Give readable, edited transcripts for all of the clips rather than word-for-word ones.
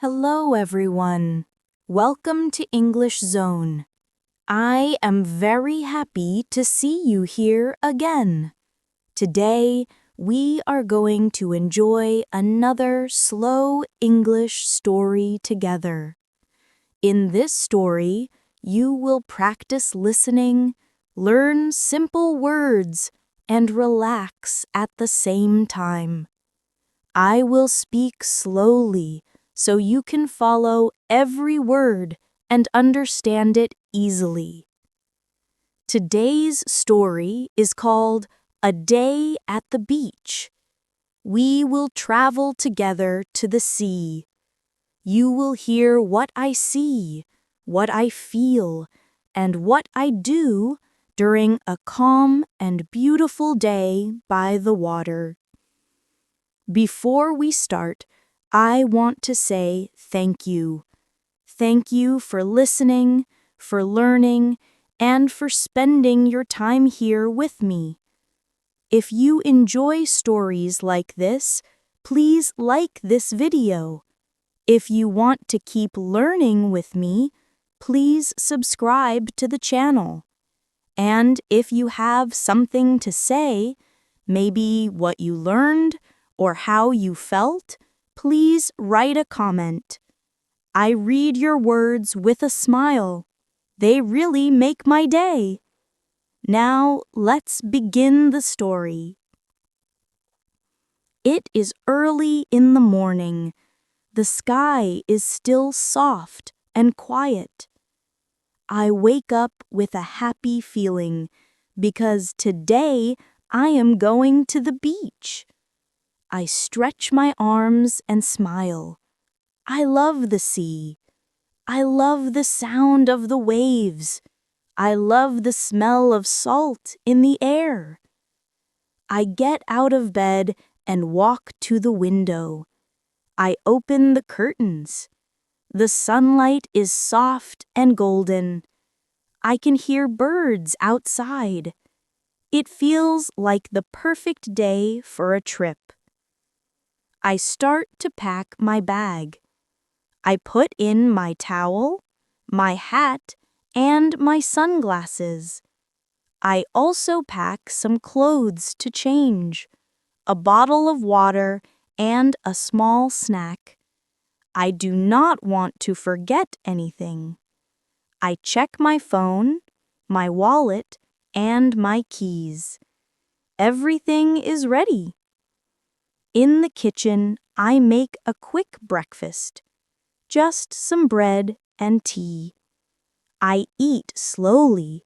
Hello, everyone. Welcome to English Zone. I am very happy to see you here again. Today, we are going to enjoy another slow English story together. In this story, you will practice listening, learn simple words, and relax at the same time. I will speak slowly so you can follow every word and understand it easily. Today's story is called A Day at the Beach. We will travel together to the sea. You will hear what I see, what I feel, and what I do during a calm and beautiful day by the water. Before we start, I want to say thank you. Thank you for listening, for learning, and for spending your time here with me. If you enjoy stories like this, please like this video. If you want to keep learning with me, please subscribe to the channel. And if you have something to say, maybe what you learned or how you felt, please write a comment. I read your words with a smile. They really make my day. Now, let's begin the story. It is early in the morning. The sky is still soft and quiet. I wake up with a happy feeling because today I am going to the beach. I stretch my arms and smile. I love the sea. I love the sound of the waves. I love the smell of salt in the air. I get out of bed and walk to the window. I open the curtains. The sunlight is soft and golden. I can hear birds outside. It feels like the perfect day for a trip. I start to pack my bag. I put in my towel, my hat, and my sunglasses. I also pack some clothes to change, a bottle of water, and a small snack. I do not want to forget anything. I check my phone, my wallet, and my keys. Everything is ready. In the kitchen, I make a quick breakfast. Just some bread and tea. I eat slowly.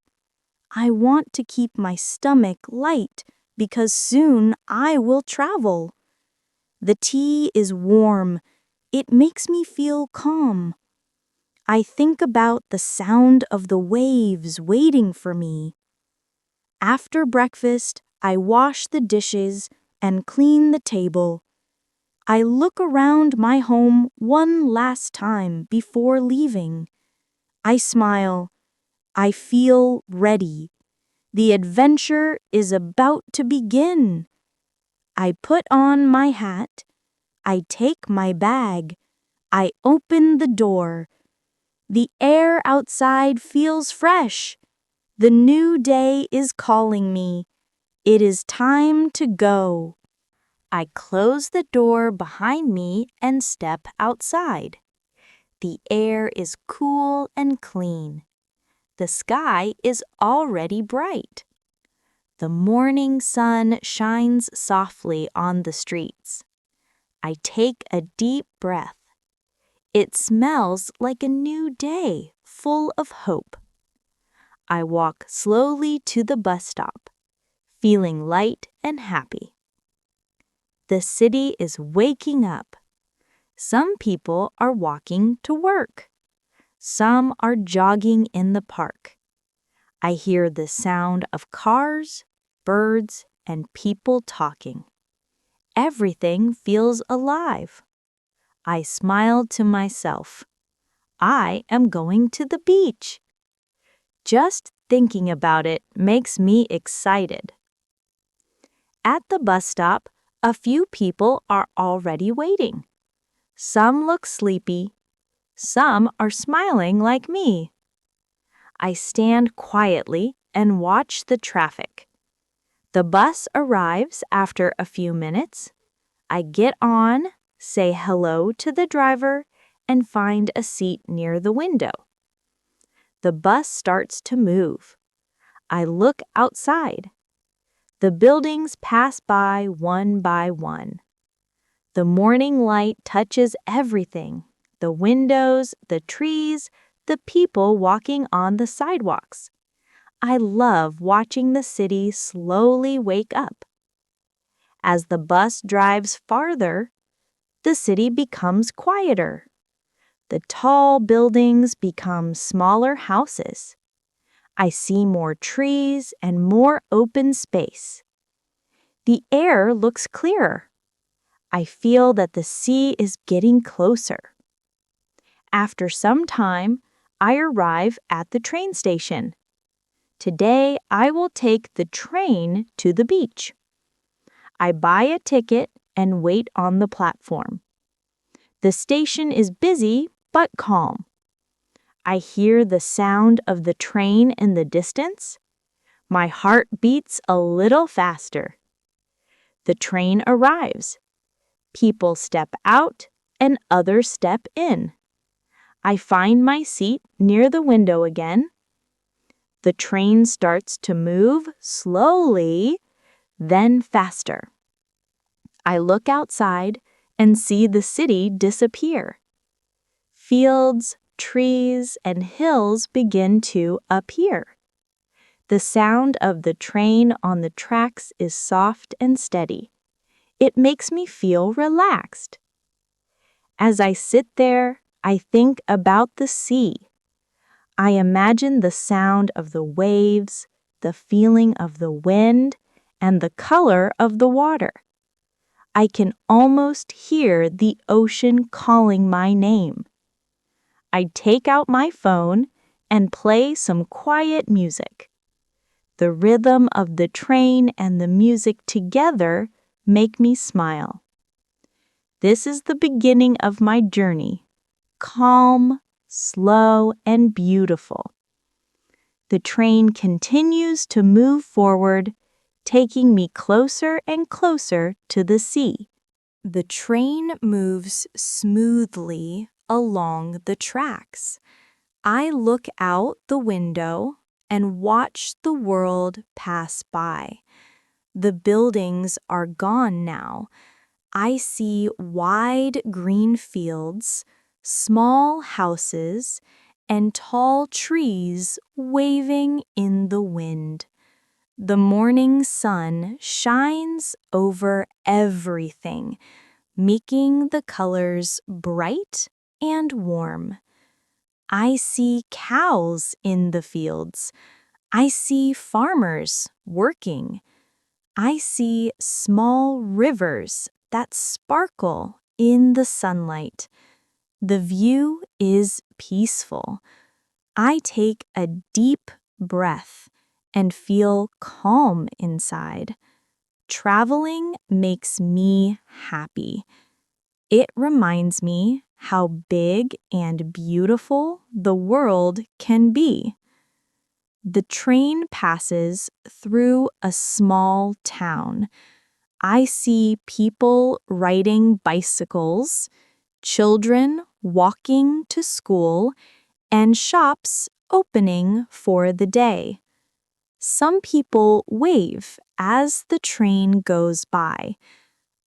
I want to keep my stomach light because soon I will travel. The tea is warm. It makes me feel calm. I think about the sound of the waves waiting for me. After breakfast, I wash the dishes and clean the table. I look around my home one last time before leaving. I smile. I feel ready. The adventure is about to begin. I put on my hat. I take my bag. I open the door. The air outside feels fresh. The new day is calling me. It is time to go. I close the door behind me and step outside. The air is cool and clean. The sky is already bright. The morning sun shines softly on the streets. I take a deep breath. It smells like a new day, full of hope. I walk slowly to the bus stop, feeling light and happy. The city is waking up. Some people are walking to work. Some are jogging in the park. I hear the sound of cars, birds, and people talking. Everything feels alive. I smile to myself. I am going to the beach. Just thinking about it makes me excited. At the bus stop, a few people are already waiting. Some look sleepy. Some are smiling like me. I stand quietly and watch the traffic. The bus arrives after a few minutes. I get on, say hello to the driver, and find a seat near the window. The bus starts to move. I look outside. The buildings pass by one. The morning light touches everything: the windows, the trees, the people walking on the sidewalks. I love watching the city slowly wake up. As the bus drives farther, the city becomes quieter. The tall buildings become smaller houses. I see more trees and more open space. The air looks clearer. I feel that the sea is getting closer. After some time, I arrive at the train station. Today, I will take the train to the beach. I buy a ticket and wait on the platform. The station is busy but calm. I hear the sound of the train in the distance. My heart beats a little faster. The train arrives. People step out and others step in. I find my seat near the window again. The train starts to move slowly, then faster. I look outside and see the city disappear. Fields, trees, and hills begin to appear. The sound of the train on the tracks is soft and steady. It makes me feel relaxed. As I sit there, I think about the sea. I imagine the sound of the waves, the feeling of the wind, and the color of the water. I can almost hear the ocean calling my name. I take out my phone and play some quiet music. The rhythm of the train and the music together make me smile. This is the beginning of my journey, calm, slow, and beautiful. The train continues to move forward, taking me closer and closer to the sea. The train moves smoothly along the tracks. I look out the window and watch the world pass by. The buildings are gone now. I see wide green fields, small houses, and tall trees waving in the wind. The morning sun shines over everything, making the colors bright and warm. I see cows in the fields. I see farmers working. I see small rivers that sparkle in the sunlight. The view is peaceful. I take a deep breath and feel calm inside. Traveling makes me happy. It reminds me how big and beautiful the world can be. The train passes through a small town. I see people riding bicycles, children walking to school, and shops opening for the day. Some people wave as the train goes by.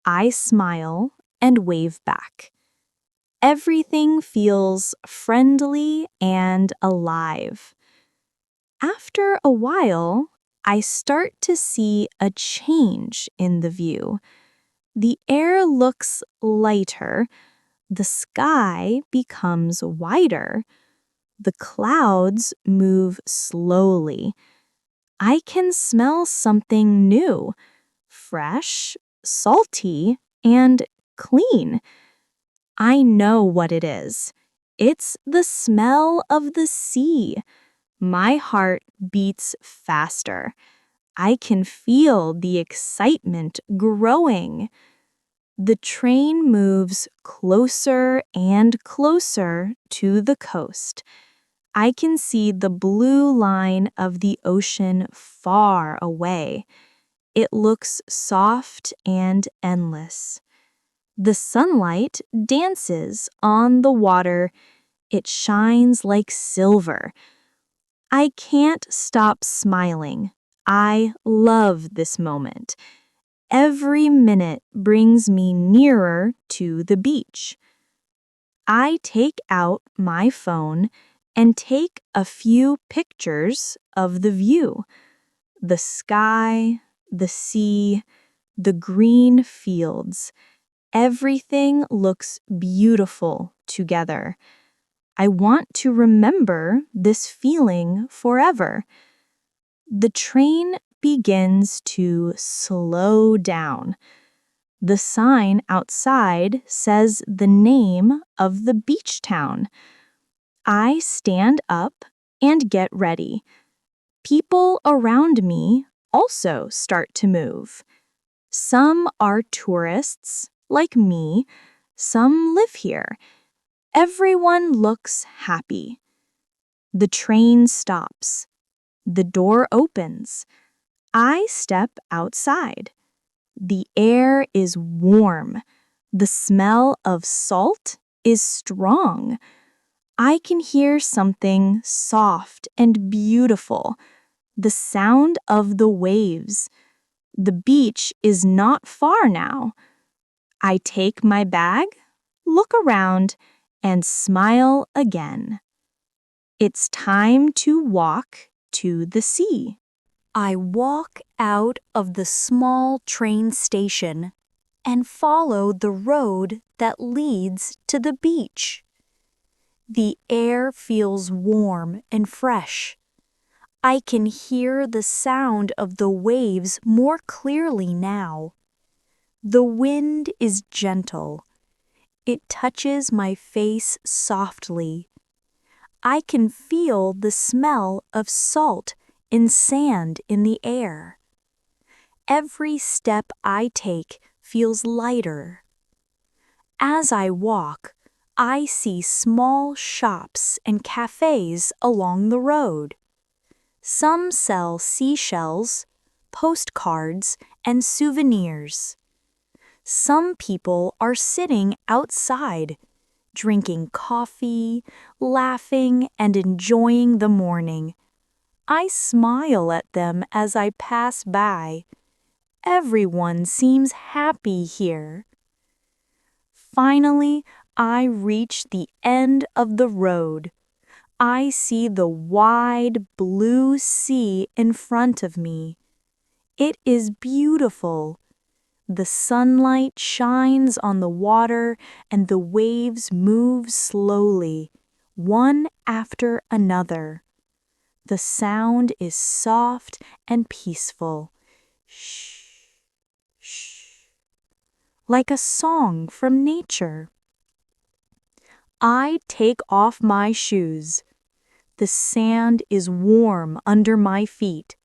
I smile and wave back. Everything feels friendly and alive. After a while, I start to see a change in the view. The air looks lighter. The sky becomes wider. The clouds move slowly. I can smell something new, fresh, salty, and clean. I know what it is. It's the smell of the sea. My heart beats faster. I can feel the excitement growing. The train moves closer and closer to the coast. I can see the blue line of the ocean far away. It looks soft and endless. The sunlight dances on the water. It shines like silver. I can't stop smiling. I love this moment. Every minute brings me nearer to the beach. I take out my phone and take a few pictures of the view. The sky, the sea, the green fields. Everything looks beautiful together. I want to remember this feeling forever. The train begins to slow down. The sign outside says the name of the beach town. I stand up and get ready. People around me also start to move. Some are tourists, like me. Some live here. Everyone looks happy. The train stops. The door opens. I step outside. The air is warm. The smell of salt is strong. I can hear something soft and beautiful, the sound of the waves. The beach is not far now. I take my bag, look around, and smile again. It's time to walk to the sea. I walk out of the small train station and follow the road that leads to the beach. The air feels warm and fresh. I can hear the sound of the waves more clearly now. The wind is gentle. It touches my face softly. I can feel the smell of salt and sand in the air. Every step I take feels lighter. As I walk, I see small shops and cafes along the road. Some sell seashells, postcards, and souvenirs. Some people are sitting outside, drinking coffee, laughing, and enjoying the morning. I smile at them as I pass by. Everyone seems happy here. Finally, I reach the end of the road. I see the wide blue sea in front of me. It is beautiful. The sunlight shines on the water and the waves move slowly, one after another. The sound is soft and peaceful. Shh, shh, like a song from nature. I take off my shoes. The sand is warm under my feet.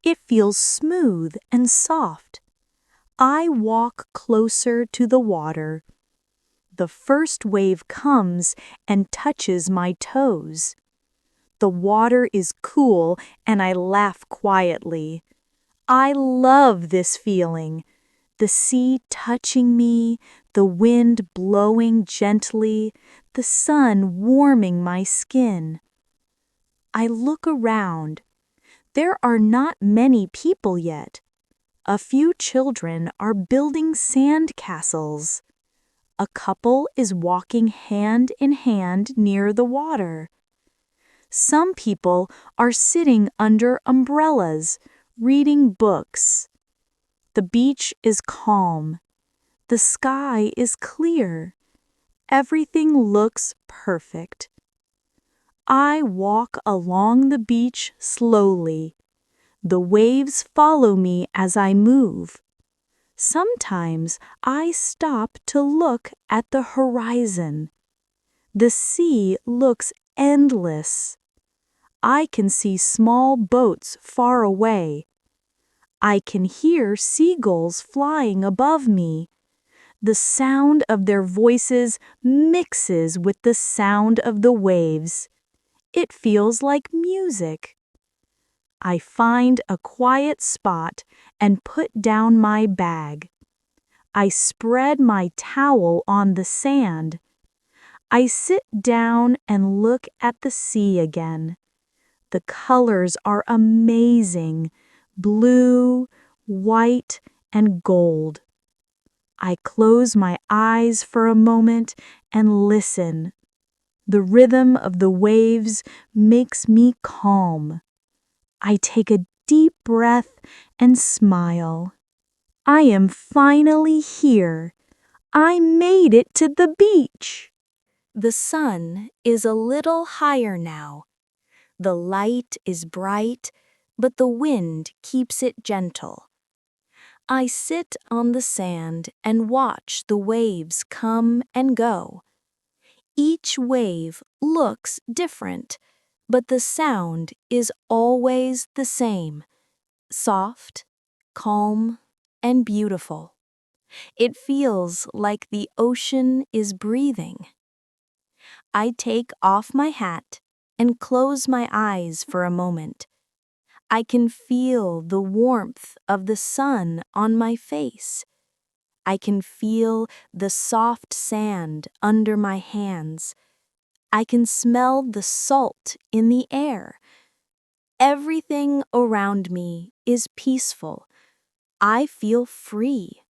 It feels smooth and soft. I walk closer to the water. The first wave comes and touches my toes. The water is cool and I laugh quietly. I love this feeling. The sea touching me, the wind blowing gently, the sun warming my skin. I look around. There are not many people yet. A few children are building sand castles. A couple is walking hand in hand near the water. Some people are sitting under umbrellas, reading books. The beach is calm. The sky is clear. Everything looks perfect. I walk along the beach slowly. The waves follow me as I move. Sometimes I stop to look at the horizon. The sea looks endless. I can see small boats far away. I can hear seagulls flying above me. The sound of their voices mixes with the sound of the waves. It feels like music. I find a quiet spot and put down my bag. I spread my towel on the sand. I sit down and look at the sea again. The colors are amazing: blue, white, and gold. I close my eyes for a moment and listen. The rhythm of the waves makes me calm. I take a deep breath and smile. I am finally here. I made it to the beach. The sun is a little higher now. The light is bright, but the wind keeps it gentle. I sit on the sand and watch the waves come and go. Each wave looks different, but the sound is always the same: soft, calm, and beautiful. It feels like the ocean is breathing. I take off my hat and close my eyes for a moment. I can feel the warmth of the sun on my face. I can feel the soft sand under my hands. I can smell the salt in the air. Everything around me is peaceful. I feel free.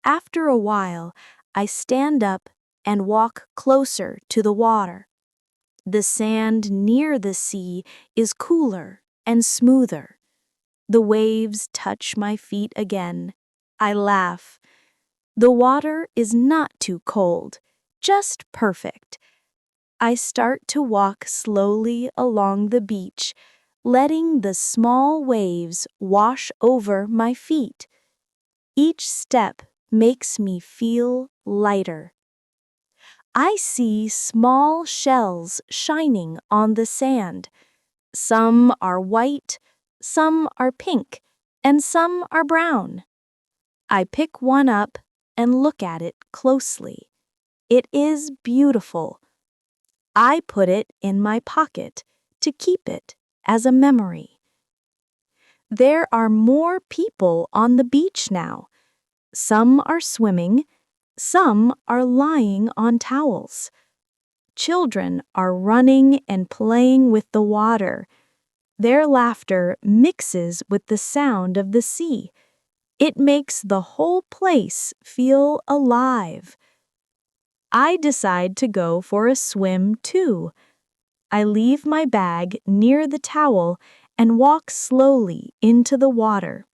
After a while, I stand up and walk closer to the water. The sand near the sea is cooler and smoother. The waves touch my feet again. I laugh. The water is not too cold, just perfect. I start to walk slowly along the beach, letting the small waves wash over my feet. Each step makes me feel lighter. I see small shells shining on the sand. Some are white, some are pink, and some are brown. I pick one up and look at it closely. It is beautiful. I put it in my pocket to keep it as a memory. There are more people on the beach now. Some are swimming, some are lying on towels. Children are running and playing with the water. Their laughter mixes with the sound of the sea. It makes the whole place feel alive. I decide to go for a swim too. I leave my bag near the towel and walk slowly into the water.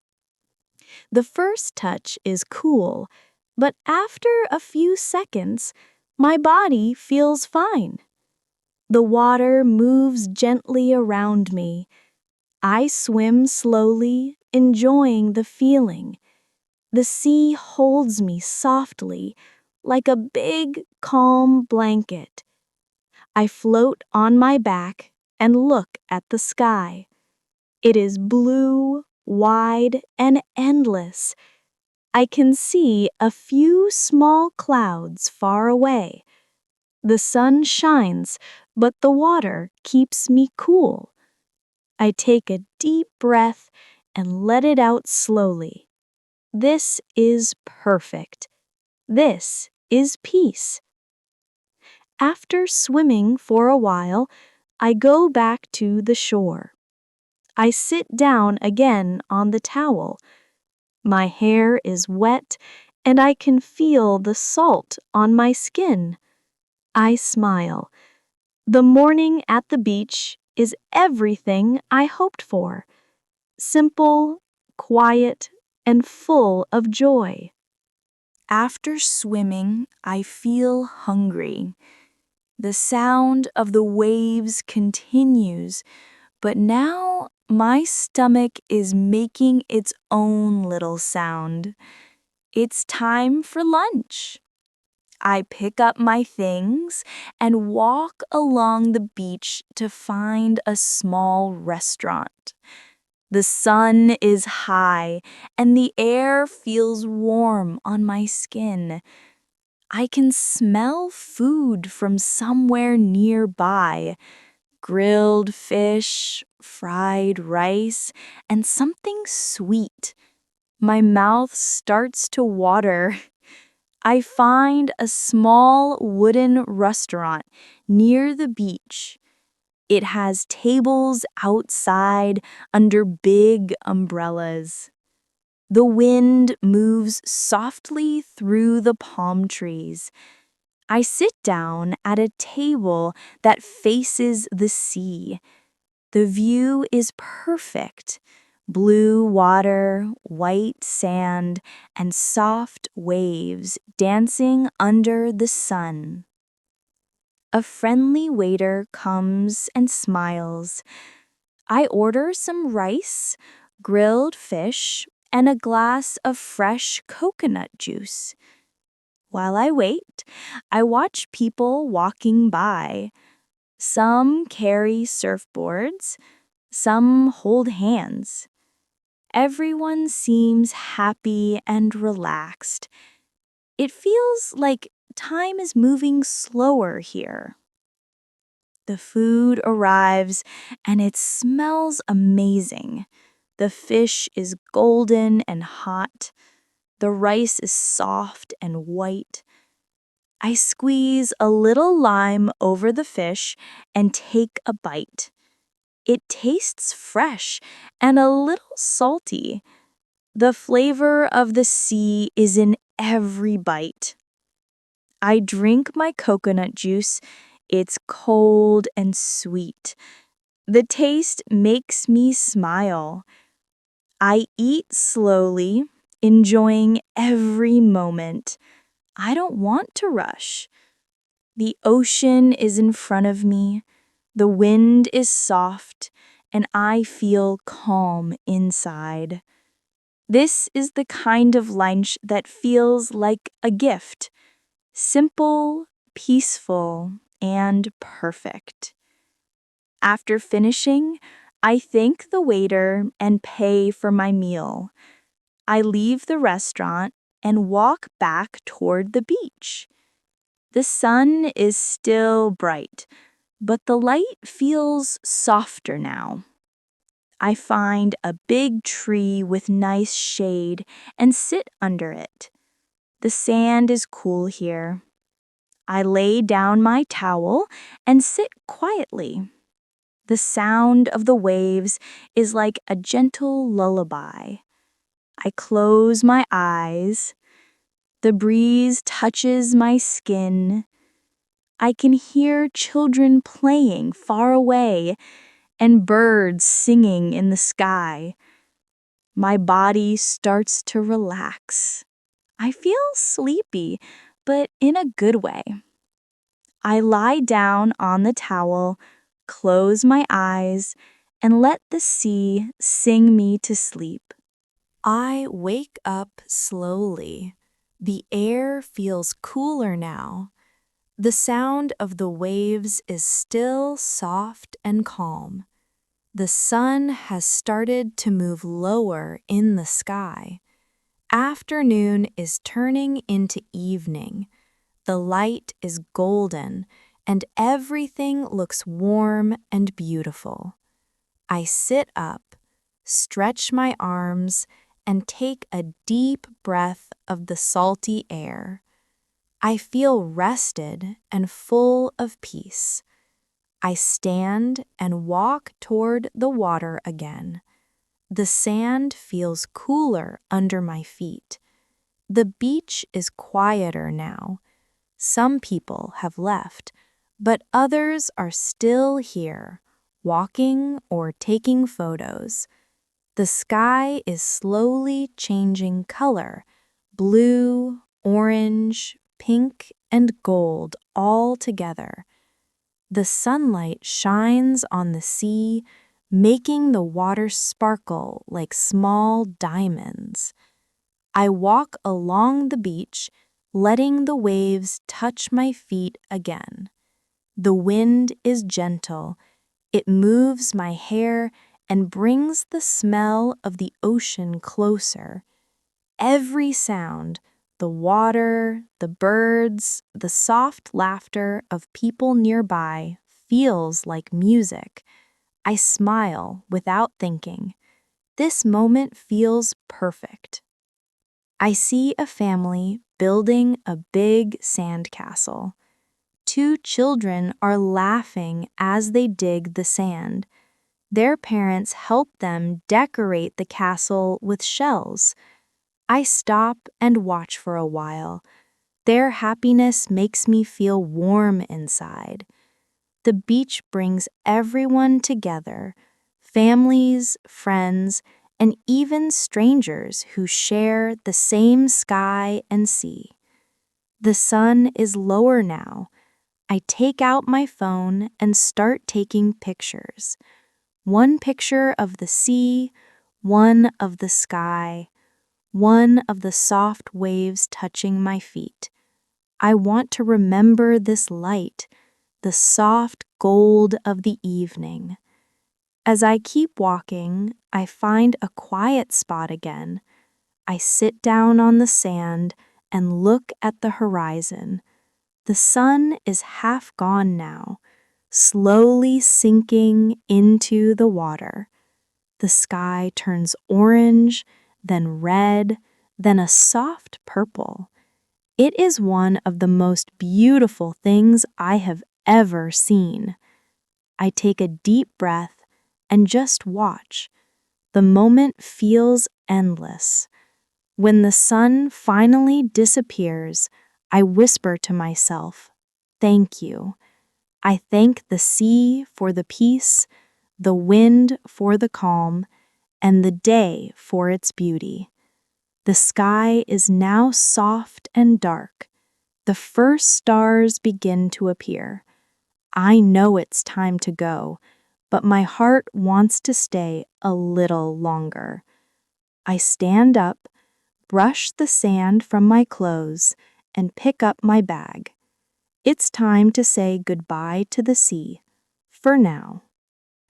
The first touch is cool, but after a few seconds, my body feels fine. The water moves gently around me. I swim slowly, enjoying the feeling. The sea holds me softly, like a big, calm blanket. I float on my back and look at the sky. It is blue, wide, and endless. I can see a few small clouds far away. The sun shines, but the water keeps me cool. I take a deep breath and let it out slowly. This is perfect. This is peace. After swimming for a while, I go back to the shore. I sit down again on the towel. My hair is wet, and I can feel the salt on my skin. I smile. The morning at the beach is everything I hoped for: simple, quiet, and full of joy. After swimming, I feel hungry. The sound of the waves continues, but now my stomach is making its own little sound. It's time for lunch. I pick up my things and walk along the beach to find a small restaurant. The sun is high, and the air feels warm on my skin. I can smell food from somewhere nearby: grilled fish, fried rice, and something sweet. My mouth starts to water. I find a small wooden restaurant near the beach. It has tables outside under big umbrellas. The wind moves softly through the palm trees. I sit down at a table that faces the sea. The view is perfect: blue water, white sand, and soft waves dancing under the sun. A friendly waiter comes and smiles. I order some rice, grilled fish, and a glass of fresh coconut juice. While I wait, I watch people walking by. Some carry surfboards, some hold hands. Everyone seems happy and relaxed. It feels like time is moving slower here. The food arrives, and it smells amazing. The fish is golden and hot. The rice is soft and white. I squeeze a little lime over the fish and take a bite. It tastes fresh and a little salty. The flavor of the sea is in every bite. I drink my coconut juice. It's cold and sweet. The taste makes me smile. I eat slowly, enjoying every moment. I don't want to rush. The ocean is in front of me. The wind is soft, and I feel calm inside. This is the kind of lunch that feels like a gift: simple, peaceful, and perfect. After finishing, I thank the waiter and pay for my meal. I leave the restaurant and walk back toward the beach. The sun is still bright, but the light feels softer now. I find a big tree with nice shade and sit under it. The sand is cool here. I lay down my towel and sit quietly. The sound of the waves is like a gentle lullaby. I close my eyes. The breeze touches my skin. I can hear children playing far away and birds singing in the sky. My body starts to relax. I feel sleepy, but in a good way. I lie down on the towel, close my eyes, and let the sea sing me to sleep. I wake up slowly. The air feels cooler now. The sound of the waves is still soft and calm. The sun has started to move lower in the sky. Afternoon is turning into evening. The light is golden, and everything looks warm and beautiful. I sit up, stretch my arms, and take a deep breath of the salty air. I feel rested and full of peace. I stand and walk toward the water again. The sand feels cooler under my feet. The beach is quieter now. Some people have left, but others are still here, walking or taking photos. The sky is slowly changing color: blue, orange, pink, and gold all together. The sunlight shines on the sea, making the water sparkle like small diamonds. I walk along the beach, letting the waves touch my feet again. The wind is gentle. It moves my hair and brings the smell of the ocean closer. Every sound, the water, the birds, the soft laughter of people nearby feels like music. I smile without thinking. This moment feels perfect. I see a family building a big sandcastle. Two children are laughing as they dig the sand. Their parents help them decorate the castle with shells. I stop and watch for a while. Their happiness makes me feel warm inside. The beach brings everyone together, families, friends, and even strangers who share the same sky and sea. The sun is lower now. I take out my phone and start taking pictures. One picture of the sea, one of the sky, one of the soft waves touching my feet. I want to remember this light, the soft gold of the evening. As I keep walking, I find a quiet spot again. I sit down on the sand and look at the horizon. The sun is half gone now, slowly sinking into the water. The sky turns orange, then red, then a soft purple. It is one of the most beautiful things I have ever seen. I take a deep breath and just watch. The moment feels endless. When the sun finally disappears, I whisper to myself, "Thank you." I thank the sea for the peace, the wind for the calm, and the day for its beauty. The sky is now soft and dark. The first stars begin to appear. I know it's time to go, but my heart wants to stay a little longer. I stand up, brush the sand from my clothes, and pick up my bag. It's time to say goodbye to the sea, for now.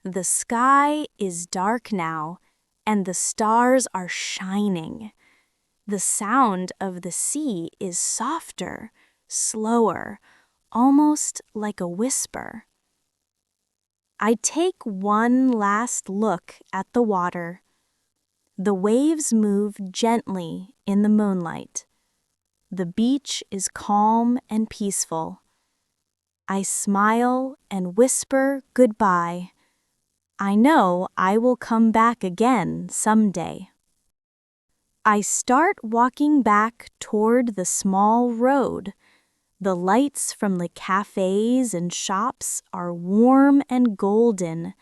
The sky is dark now, and the stars are shining. The sound of the sea is softer, slower, almost like a whisper. I take one last look at the water. The waves move gently in the moonlight. The beach is calm and peaceful. I smile and whisper goodbye. I know I will come back again someday. I start walking back toward the small road. The lights from the cafes and shops are warm and golden.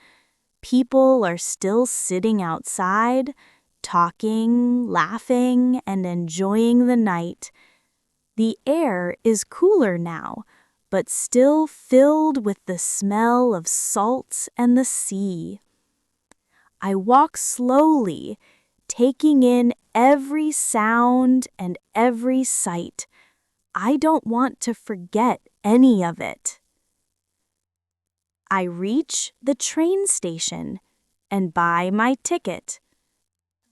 People are still sitting outside, talking, laughing, and enjoying the night. The air is cooler now, but still filled with the smell of salt and the sea. I walk slowly, taking in every sound and every sight. I don't want to forget any of it. I reach the train station and buy my ticket.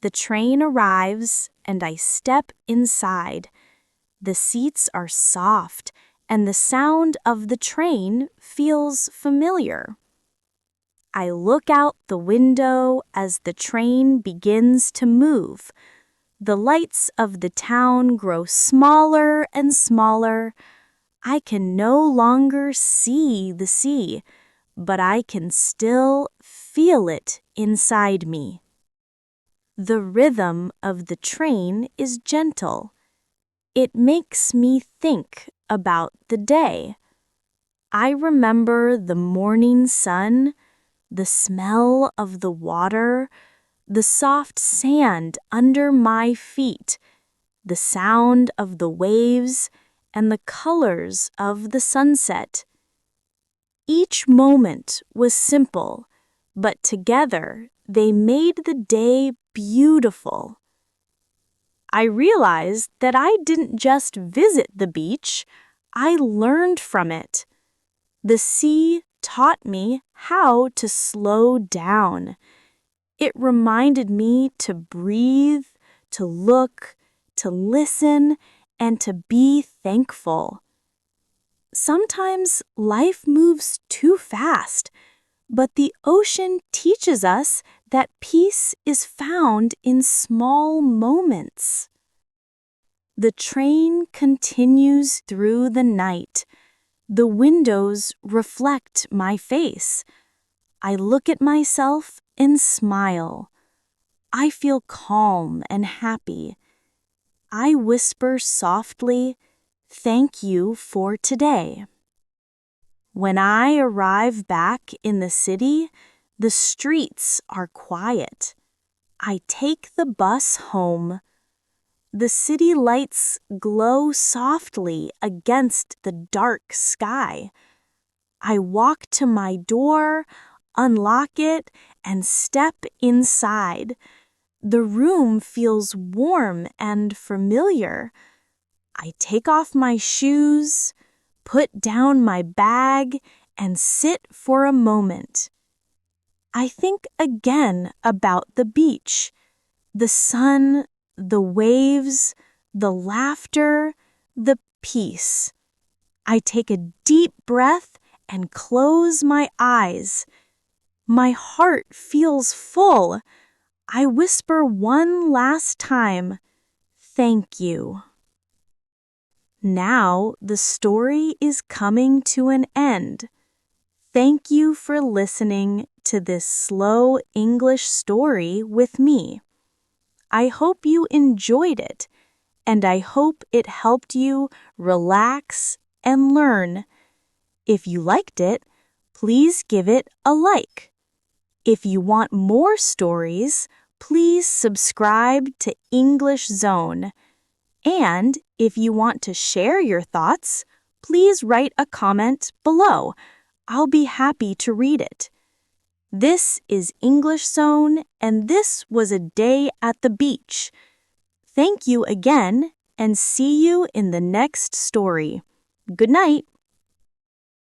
The train arrives and I step inside. The seats are soft and the sound of the train feels familiar. I look out the window as the train begins to move. The lights of the town grow smaller and smaller. I can no longer see the sea, but I can still feel it inside me. The rhythm of the train is gentle. It makes me think about the day. I remember the morning sun, the smell of the water, the soft sand under my feet, the sound of the waves, and the colors of the sunset. Each moment was simple, but together they made the day beautiful. I realized that I didn't just visit the beach, I learned from it. The sea taught me how to slow down. It reminded me to breathe, to look, to listen, and to be thankful. Sometimes life moves too fast, but the ocean teaches us that peace is found in small moments. The train continues through the night. The windows reflect my face. I look at myself and smile. I feel calm and happy. I whisper softly, "Thank you for today." When I arrive back in the city, the streets are quiet. I take the bus home. The city lights glow softly against the dark sky. I walk to my door, unlock it, and step inside. The room feels warm and familiar. I take off my shoes, put down my bag, and sit for a moment. I think again about the beach, the sun, the waves, the laughter, the peace. I take a deep breath and close my eyes. My heart feels full. I whisper one last time, "Thank you." Now the story is coming to an end. Thank you for listening to this slow English story with me. I hope you enjoyed it, and I hope it helped you relax and learn. If you liked it, please give it a like. If you want more stories, please subscribe to English Zone. And if you want to share your thoughts, please write a comment below. I'll be happy to read it. This is English Zone, and this was a day at the beach. Thank you again, and see you in the next story. Good night.